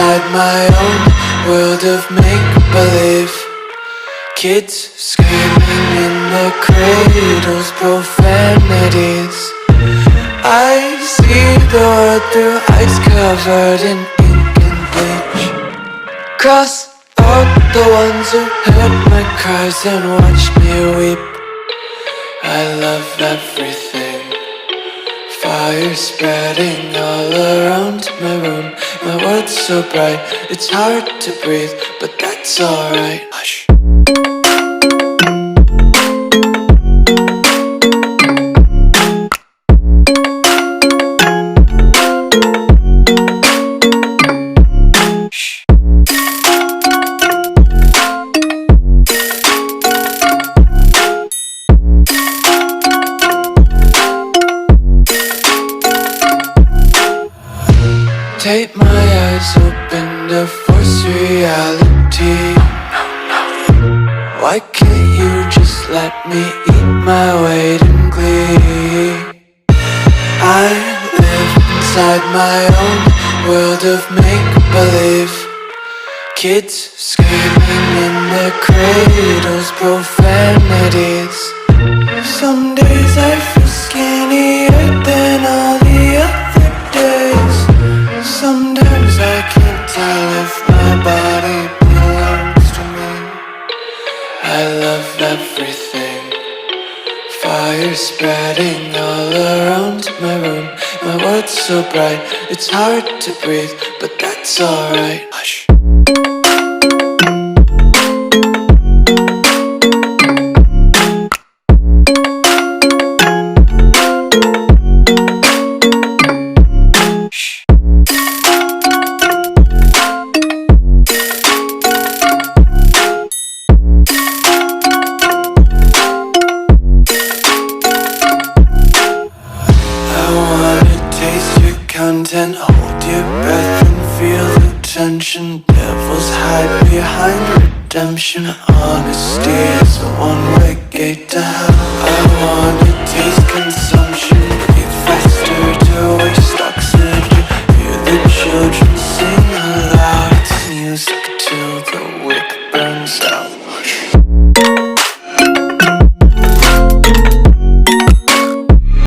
inside my own world of make-believe. Kids screaming in their cradles, profanities. I see the world through eyes covered in ink and bleach. Cross out the ones who heard my cries and watched me weep. I love everything. Fire spreading all around my room. My world's so bright, it's hard to breathe, but that's alright. Hush. Take my eyes open to force reality. Why can't you just let me eat my weight in glee? I live inside my own world of make-believe. Kids screaming in their cradles, profanities. Some days I feel skinnier than all the other days. Sometimes I can't tell if my body belongs to me. I love everything. Fire spreading all around my room. My world's so bright, it's hard to breathe, but that's alright. Hush. Content, hold your breath and feel the tension. Devils hide behind redemption. Honesty is a one-way gate to hell. I wanna taste consumption.